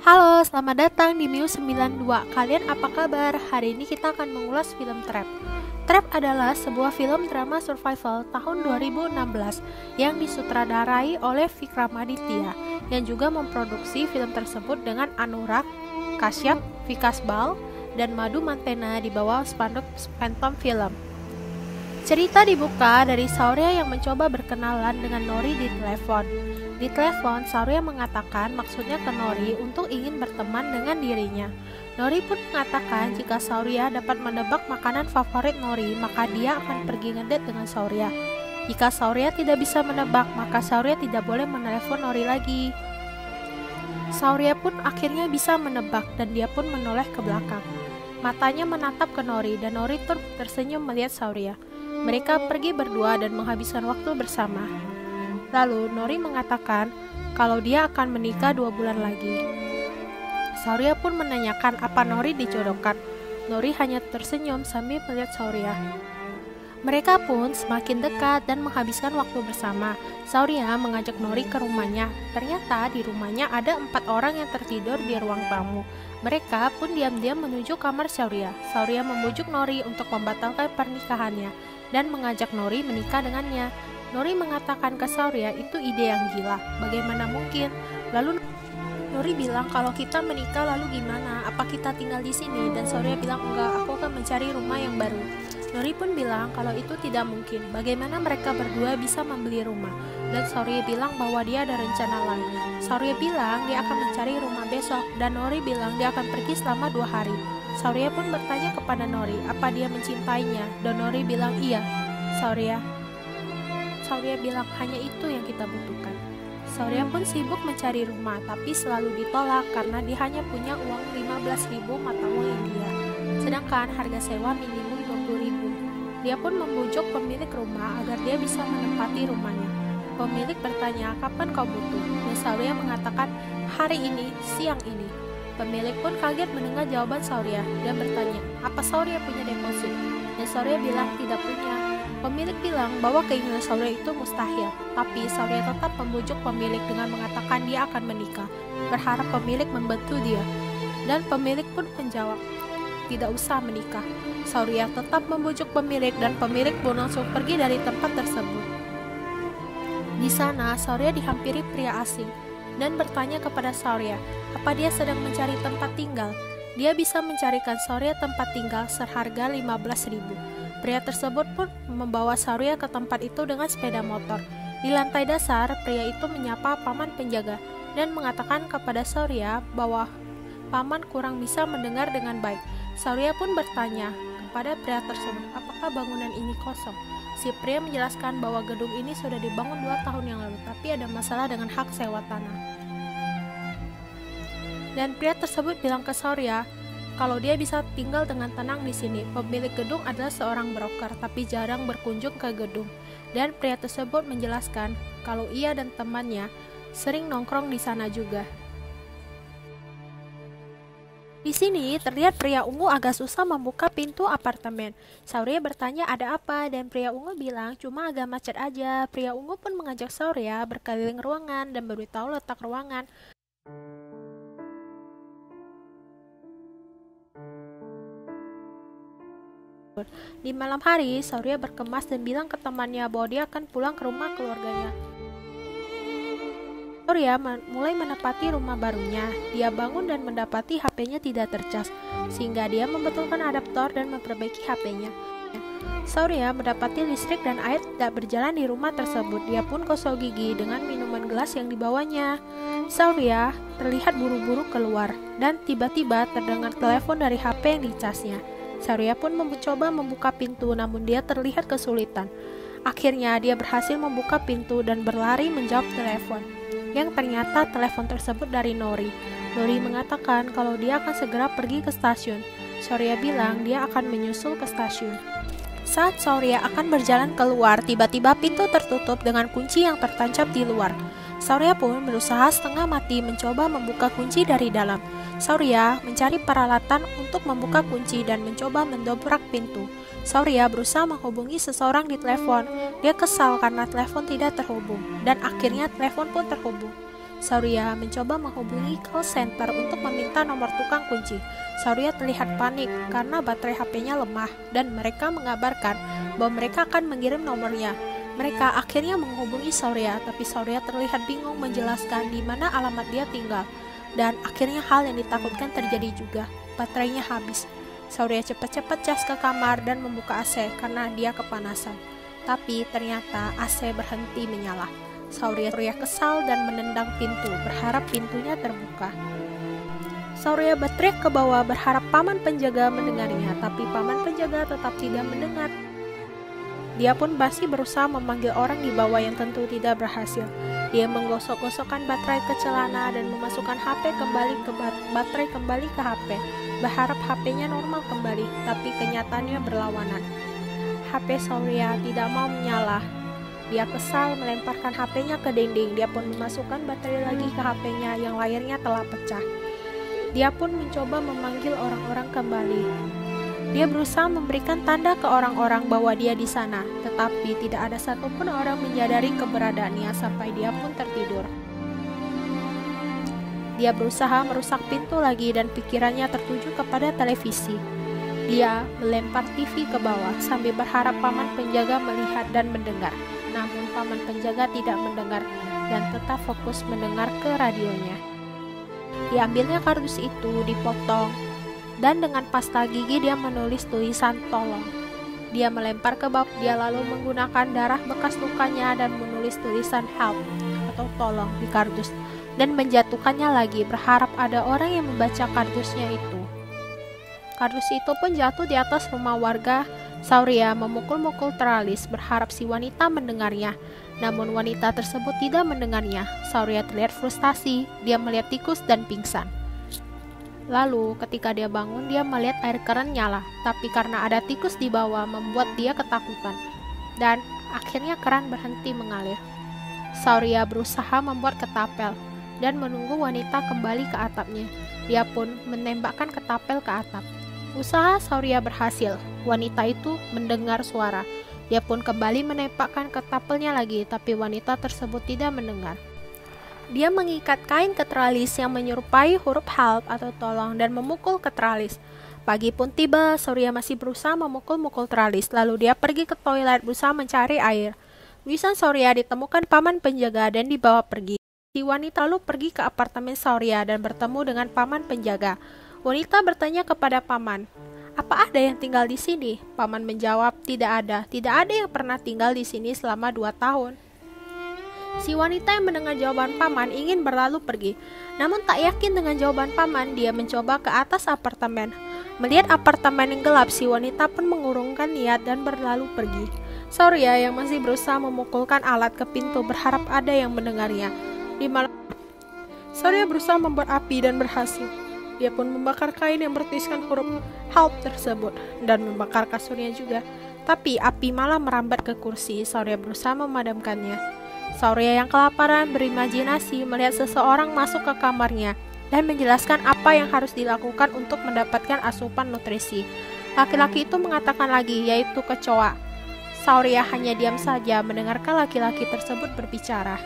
Halo, selamat datang di Muse 92. Kalian apa kabar? Hari ini kita akan mengulas film Trap. Trap adalah sebuah film drama survival tahun 2016 yang disutradarai oleh Vikram Aditya yang juga memproduksi film tersebut dengan Anurag Kashyap, Vikas Bal, dan Madhu Mantena di bawah spanduk Phantom Film. Cerita dibuka dari Shaurya yang mencoba berkenalan dengan Nori di telepon. Di telepon, Shaurya mengatakan maksudnya ke Nori untuk ingin berteman dengan dirinya. Nori pun mengatakan jika Shaurya dapat menebak makanan favorit Nori, maka dia akan pergi ngedate dengan Shaurya. Jika Shaurya tidak bisa menebak, maka Shaurya tidak boleh menelepon Nori lagi. Shaurya pun akhirnya bisa menebak dan dia pun menoleh ke belakang. Matanya menatap ke Nori dan Nori pun tersenyum melihat Shaurya. Mereka pergi berdua dan menghabiskan waktu bersama. Lalu Nori mengatakan kalau dia akan menikah 2 bulan lagi. Shaurya pun menanyakan apa Nori dijodohkan. Nori hanya tersenyum sambil melihat Shaurya. Mereka pun semakin dekat dan menghabiskan waktu bersama. Shaurya mengajak Nori ke rumahnya. Ternyata di rumahnya ada 4 orang yang tertidur di ruang tamu. Mereka pun diam-diam menuju kamar Shaurya. Shaurya membujuk Nori untuk membatalkan pernikahannya dan mengajak Nori menikah dengannya. Nori mengatakan ke Shaurya itu ide yang gila, bagaimana mungkin? Lalu Nori bilang kalau kita menikah lalu gimana? Apa kita tinggal di sini? Dan Shaurya bilang enggak, aku akan mencari rumah yang baru. Nori pun bilang kalau itu tidak mungkin, bagaimana mereka berdua bisa membeli rumah? Dan Shaurya bilang bahwa dia ada rencana lain. Shaurya bilang dia akan mencari rumah besok dan Nori bilang dia akan pergi selama 2 hari. Shaurya pun bertanya kepada Nori apa dia mencintainya dan Nori bilang iya. Shaurya bilang hanya itu yang kita butuhkan. Shaurya pun sibuk mencari rumah tapi selalu ditolak karena dia hanya punya uang 15.000 mata uang India, sedangkan harga sewa minimum 20.000. Dia pun membujuk pemilik rumah agar dia bisa menempati rumahnya. Pemilik bertanya kapan kau butuh, dan Shaurya mengatakan hari ini, siang ini. Pemilik pun kaget mendengar jawaban Shaurya dan bertanya apa Shaurya punya deposit, dan Shaurya bilang tidak punya. Pemilik bilang bahwa keinginan Shaurya itu mustahil, tapi Shaurya tetap membujuk pemilik dengan mengatakan dia akan menikah, berharap pemilik membantu dia. Dan pemilik pun menjawab, tidak usah menikah. Shaurya tetap membujuk pemilik dan pemilik pun langsung pergi dari tempat tersebut. Di sana, Shaurya dihampiri pria asing dan bertanya kepada Shaurya, apa dia sedang mencari tempat tinggal. Dia bisa mencarikan Shaurya tempat tinggal seharga 15.000. Pria tersebut pun membawa Shaurya ke tempat itu dengan sepeda motor. Di lantai dasar, pria itu menyapa paman penjaga dan mengatakan kepada Shaurya bahwa paman kurang bisa mendengar dengan baik. Shaurya pun bertanya kepada pria tersebut, apakah bangunan ini kosong? Si pria menjelaskan bahwa gedung ini sudah dibangun 2 tahun yang lalu, tapi ada masalah dengan hak sewa tanah. Dan pria tersebut bilang ke Shaurya kalau dia bisa tinggal dengan tenang di sini. Pemilik gedung adalah seorang broker, tapi jarang berkunjung ke gedung. Dan pria tersebut menjelaskan kalau ia dan temannya sering nongkrong di sana juga. Di sini terlihat pria ungu agak susah membuka pintu apartemen. Shaurya bertanya ada apa dan pria ungu bilang cuma agak macet aja. Pria ungu pun mengajak Shaurya berkeliling ruangan dan beritahu letak ruangan. Di malam hari, Shaurya berkemas dan bilang ke temannya bahwa dia akan pulang ke rumah keluarganya. Shaurya mulai menepati rumah barunya. Dia bangun dan mendapati HP-nya tidak tercas, sehingga dia membetulkan adaptor dan memperbaiki HP-nya. Shaurya mendapati listrik dan air tidak berjalan di rumah tersebut. Dia pun gosok gigi dengan minuman gelas yang dibawanya. Shaurya terlihat buru-buru keluar dan tiba-tiba terdengar telepon dari HP yang dicasnya. Shaurya pun mencoba membuka pintu namun dia terlihat kesulitan. Akhirnya dia berhasil membuka pintu dan berlari menjawab telepon. Yang ternyata telepon tersebut dari Nori. Nori mengatakan kalau dia akan segera pergi ke stasiun. Shaurya bilang dia akan menyusul ke stasiun. Saat Shaurya akan berjalan keluar, tiba-tiba pintu tertutup dengan kunci yang tertancap di luar. Shaurya pun berusaha setengah mati mencoba membuka kunci dari dalam. Shaurya mencari peralatan untuk membuka kunci dan mencoba mendobrak pintu. Shaurya berusaha menghubungi seseorang di telepon. Dia kesal karena telepon tidak terhubung dan akhirnya telepon pun terhubung. Sauria mencoba menghubungi call center untuk meminta nomor tukang kunci. Sauria terlihat panik karena baterai HP-nya lemah dan mereka mengabarkan bahwa mereka akan mengirim nomornya. Mereka akhirnya menghubungi Sauria, tapi Sauria terlihat bingung menjelaskan di mana alamat dia tinggal. Dan akhirnya hal yang ditakutkan terjadi juga. Baterainya habis. Sauria cepat-cepat cas ke kamar dan membuka AC karena dia kepanasan. Tapi ternyata AC berhenti menyala. Sauria kesal dan menendang pintu, berharap pintunya terbuka. Sauria berteriak ke bawah berharap paman penjaga mendengarnya, tapi paman penjaga tetap tidak mendengar. Dia pun masih berusaha memanggil orang di bawah yang tentu tidak berhasil. Dia menggosok-gosokkan baterai ke celana dan memasukkan baterai kembali ke HP, berharap HP-nya normal kembali, tapi kenyataannya berlawanan. HP Sauria tidak mau menyala. Dia kesal melemparkan HP-nya ke dinding. Dia pun memasukkan baterai lagi ke HP-nya yang layarnya telah pecah. Dia pun mencoba memanggil orang-orang kembali. Dia berusaha memberikan tanda ke orang-orang bahwa dia di sana, tetapi tidak ada satupun orang menyadari keberadaannya sampai dia pun tertidur. Dia berusaha merusak pintu lagi dan pikirannya tertuju kepada televisi. Dia melempar TV ke bawah sambil berharap paman penjaga melihat dan mendengar. Namun paman penjaga tidak mendengar dan tetap fokus mendengar ke radionya. Diambilnya kardus itu, dipotong, dan dengan pasta gigi dia menulis tulisan tolong. Dia melempar ke bawah, dia lalu menggunakan darah bekas lukanya dan menulis tulisan help atau tolong di kardus dan menjatuhkannya lagi, berharap ada orang yang membaca kardusnya itu. Kardus itu pun jatuh di atas rumah warga. Sauria memukul-mukul teralis berharap si wanita mendengarnya, namun wanita tersebut tidak mendengarnya. Sauria terlihat frustasi, dia melihat tikus dan pingsan. Lalu ketika dia bangun, dia melihat air keran nyala, tapi karena ada tikus di bawah membuat dia ketakutan, dan akhirnya keran berhenti mengalir. Sauria berusaha membuat ketapel dan menunggu wanita kembali ke atapnya. Dia pun menembakkan ketapel ke atap. Usaha Sauria berhasil. Wanita itu mendengar suara. Dia pun kembali menembakkan ketapelnya lagi, tapi wanita tersebut tidak mendengar. Dia mengikat kain ke teralis yang menyerupai huruf help atau tolong dan memukul ke teralis. Pagi pun tiba, Sauria masih berusaha memukul-mukul teralis. Lalu dia pergi ke toilet berusaha mencari air. Luisan Sauria ditemukan paman penjaga dan dibawa pergi. Si wanita lalu pergi ke apartemen Sauria dan bertemu dengan paman penjaga. Wanita bertanya kepada paman, "Apa ada yang tinggal di sini?" Paman menjawab, "Tidak ada. Tidak ada yang pernah tinggal di sini selama 2 tahun." Si wanita yang mendengar jawaban paman ingin berlalu pergi. Namun tak yakin dengan jawaban paman, dia mencoba ke atas apartemen. Melihat apartemen yang gelap, si wanita pun mengurungkan niat dan berlalu pergi. Sauria yang masih berusaha memukulkan alat ke pintu berharap ada yang mendengarnya. Di malam, Sauria berusaha membuat api dan berhasil. Dia pun membakar kain yang bertuliskan huruf help tersebut dan membakar kasurnya juga. Tapi api malah merambat ke kursi. Sauria berusaha memadamkannya. Sauria yang kelaparan berimajinasi melihat seseorang masuk ke kamarnya dan menjelaskan apa yang harus dilakukan untuk mendapatkan asupan nutrisi. Laki-laki itu mengatakan lagi, yaitu kecoa. Sauria hanya diam saja mendengarkan laki-laki tersebut berbicara.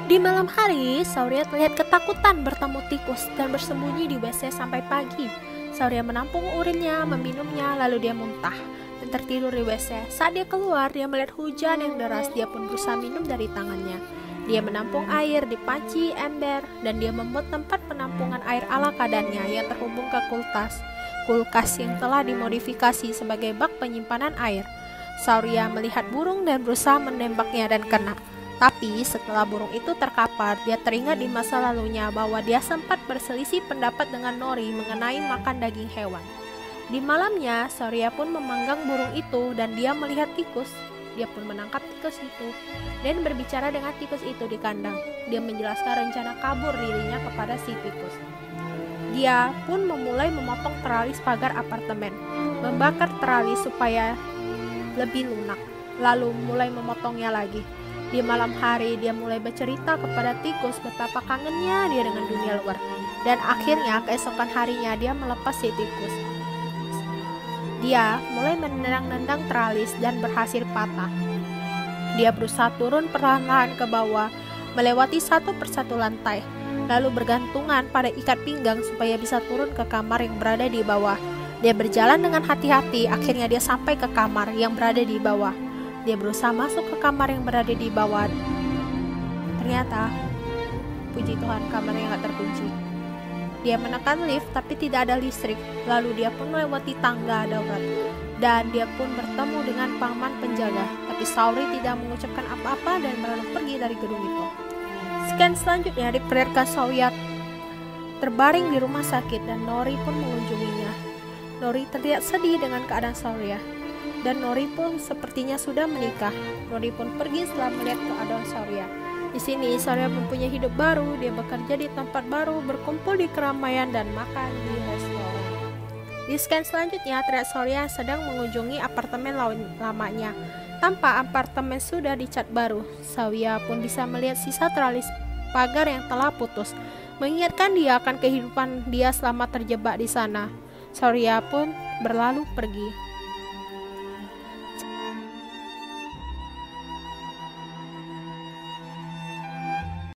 Di malam hari, Sauria terlihat ketakutan bertemu tikus dan bersembunyi di WC sampai pagi. Sauria menampung urinnya, meminumnya, lalu dia muntah dan tertidur di WC. Saat dia keluar, dia melihat hujan yang deras. Dia pun berusaha minum dari tangannya. Dia menampung air di panci ember dan dia membuat tempat penampungan air ala kadarnya yang terhubung ke kulkas yang telah dimodifikasi sebagai bak penyimpanan air. Sauria melihat burung dan berusaha menembaknya dan kena. Tapi setelah burung itu terkapar, dia teringat di masa lalunya bahwa dia sempat berselisih pendapat dengan Nori mengenai makan daging hewan. Di malamnya, Sauria pun memanggang burung itu dan dia melihat tikus. Dia pun menangkap tikus itu dan berbicara dengan tikus itu di kandang. Dia menjelaskan rencana kabur dirinya kepada si tikus. Dia pun memulai memotong teralis pagar apartemen, membakar teralis supaya lebih lunak, lalu mulai memotongnya lagi. Di malam hari, dia mulai bercerita kepada tikus betapa kangennya dia dengan dunia luar. Dan akhirnya keesokan harinya dia melepas si tikus. Dia mulai menendang-nendang teralis dan berhasil patah. Dia berusaha turun perlahan-lahan ke bawah, melewati satu persatu lantai, lalu bergantungan pada ikat pinggang supaya bisa turun ke kamar yang berada di bawah. Dia berjalan dengan hati-hati, akhirnya dia sampai ke kamar yang berada di bawah. Dia berusaha masuk ke kamar yang berada di bawah. Ternyata, puji Tuhan, kamarnya nggak terkunci. Dia menekan lift tapi tidak ada listrik, lalu dia pun melewati tangga darurat. Dan dia pun bertemu dengan paman penjaga, tapi Saori tidak mengucapkan apa-apa dan berlalu pergi dari gedung itu. Scan selanjutnya diperlihatkan Saori terbaring di rumah sakit dan Nori pun mengunjunginya. Nori terlihat sedih dengan keadaan Saori, dan Nori pun sepertinya sudah menikah. Nori pun pergi setelah melihat keadaan Saori. Di sini Saori mempunyai hidup baru, dia bekerja di tempat baru, berkumpul di keramaian dan makan di restoran. Di scan selanjutnya terlihat Saori sedang mengunjungi apartemen lamanya. Tanpa apartemen sudah dicat baru, Saori pun bisa melihat sisa teralis pagar yang telah putus, mengingatkan dia akan kehidupan dia selama terjebak di sana. Saori pun berlalu pergi.